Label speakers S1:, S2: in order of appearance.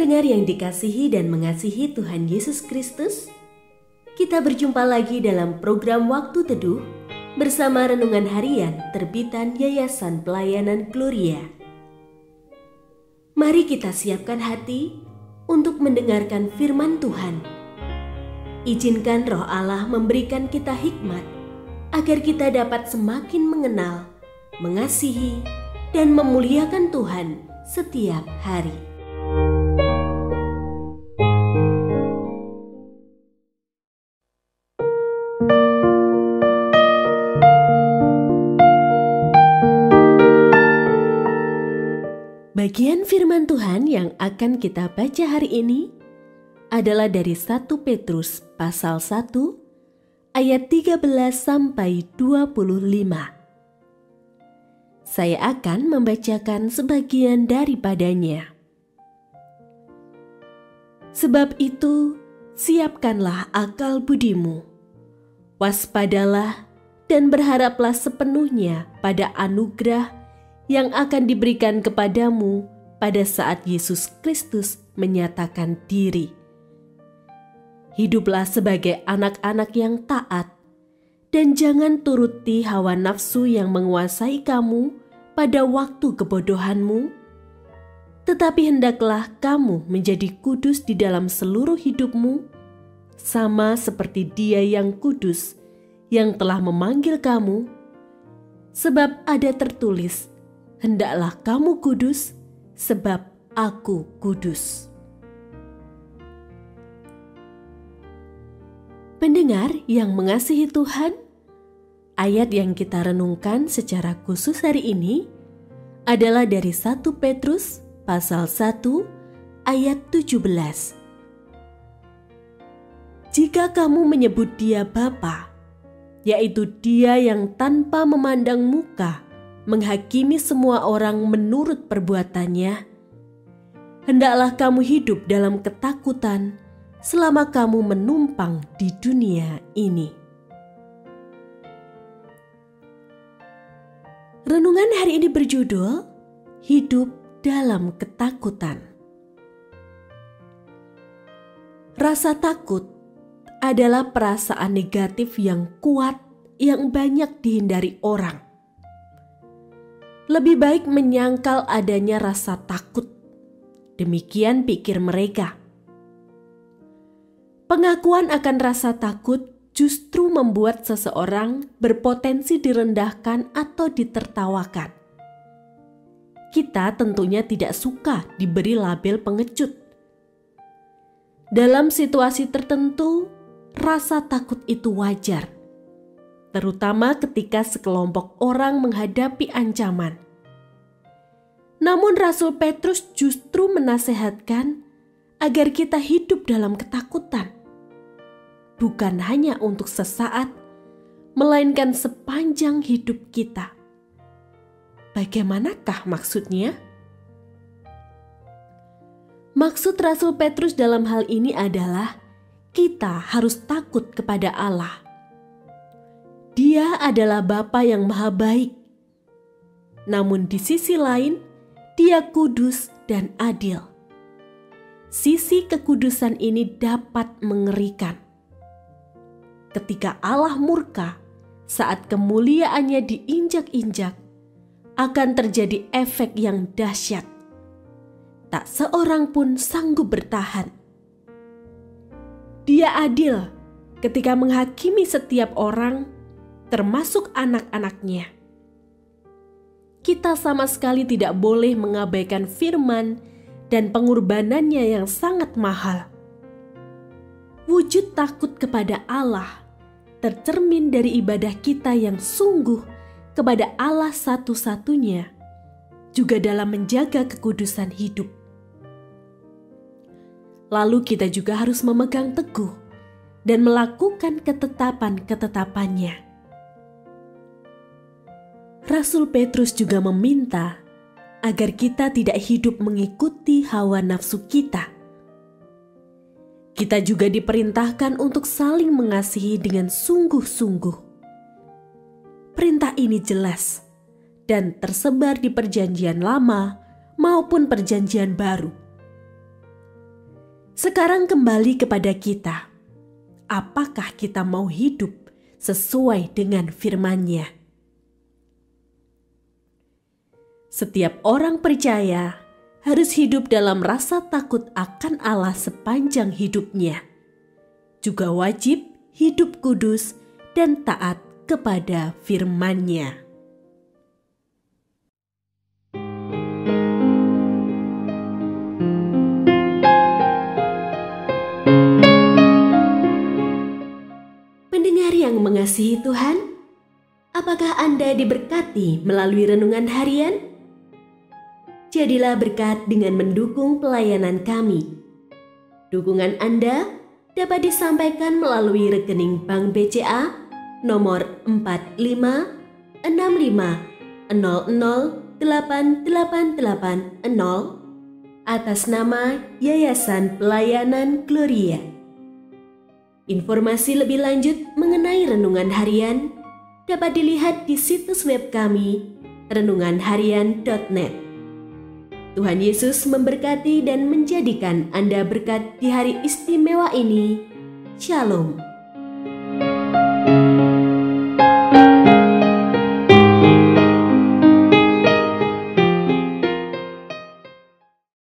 S1: Pendengar yang dikasihi dan mengasihi Tuhan Yesus Kristus, kita berjumpa lagi dalam program Waktu Teduh bersama Renungan Harian terbitan Yayasan Pelayanan Gloria. Mari kita siapkan hati untuk mendengarkan firman Tuhan. Izinkan Roh Allah memberikan kita hikmat agar kita dapat semakin mengenal, mengasihi, dan memuliakan Tuhan setiap hari. Bagian firman Tuhan yang akan kita baca hari ini adalah dari 1 Petrus pasal 1 ayat 13 sampai 25. Saya akan membacakan sebagian daripadanya. Sebab itu, siapkanlah akal budimu, waspadalah dan berharaplah sepenuhnya pada anugerah yang akan diberikan kepadamu pada saat Yesus Kristus menyatakan diri. Hiduplah sebagai anak-anak yang taat, dan jangan turuti hawa nafsu yang menguasai kamu pada waktu kebodohanmu, tetapi hendaklah kamu menjadi kudus di dalam seluruh hidupmu, sama seperti Dia yang kudus, yang telah memanggil kamu, sebab ada tertulis, hendaklah kamu kudus, sebab Aku kudus. Pendengar yang mengasihi Tuhan, ayat yang kita renungkan secara khusus hari ini adalah dari 1 Petrus pasal 1 ayat 17. Jika kamu menyebut Dia Bapa, yaitu Dia yang tanpa memandang muka menghakimi semua orang menurut perbuatannya, hendaklah kamu hidup dalam ketakutan selama kamu menumpang di dunia ini. Renungan hari ini berjudul Hidup dalam Ketakutan. Rasa takut adalah perasaan negatif yang kuat yang banyak dihindari orang. Lebih baik menyangkal adanya rasa takut. Demikian pikir mereka. Pengakuan akan rasa takut justru membuat seseorang berpotensi direndahkan atau ditertawakan. Kita tentunya tidak suka diberi label pengecut. Dalam situasi tertentu, rasa takut itu wajar, terutama ketika sekelompok orang menghadapi ancaman. Namun Rasul Petrus justru menasehatkan agar kita hidup dalam ketakutan, bukan hanya untuk sesaat, melainkan sepanjang hidup kita. Bagaimanakah maksudnya? Maksud Rasul Petrus dalam hal ini adalah kita harus takut kepada Allah. Dia adalah Bapa yang Maha Baik. Namun di sisi lain, Dia kudus dan adil. Sisi kekudusan ini dapat mengerikan. Ketika Allah murka, saat kemuliaannya diinjak-injak, akan terjadi efek yang dahsyat. Tak seorang pun sanggup bertahan. Dia adil ketika menghakimi setiap orang, termasuk anak-anaknya. Kita sama sekali tidak boleh mengabaikan firman dan pengorbanannya yang sangat mahal. Wujud takut kepada Allah tercermin dari ibadah kita yang sungguh kepada Allah satu-satunya, juga dalam menjaga kekudusan hidup. Lalu kita juga harus memegang teguh dan melakukan ketetapan-ketetapannya. Rasul Petrus juga meminta agar kita tidak hidup mengikuti hawa nafsu kita. Kita juga diperintahkan untuk saling mengasihi dengan sungguh-sungguh. Perintah ini jelas dan tersebar di Perjanjian Lama maupun Perjanjian Baru. Sekarang kembali kepada kita. Apakah kita mau hidup sesuai dengan firman-Nya? Setiap orang percaya harus hidup dalam rasa takut akan Allah sepanjang hidupnya. Juga wajib hidup kudus dan taat kepada firman-Nya. Pendengar yang mengasihi Tuhan, apakah Anda diberkati melalui renungan harian? Jadilah berkat dengan mendukung pelayanan kami. Dukungan Anda dapat disampaikan melalui rekening Bank BCA nomor 4565008880 atas nama Yayasan Pelayanan Gloria. Informasi lebih lanjut mengenai renungan harian dapat dilihat di situs web kami renunganharian.net. Tuhan Yesus memberkati dan menjadikan Anda berkat di hari istimewa ini. Shalom.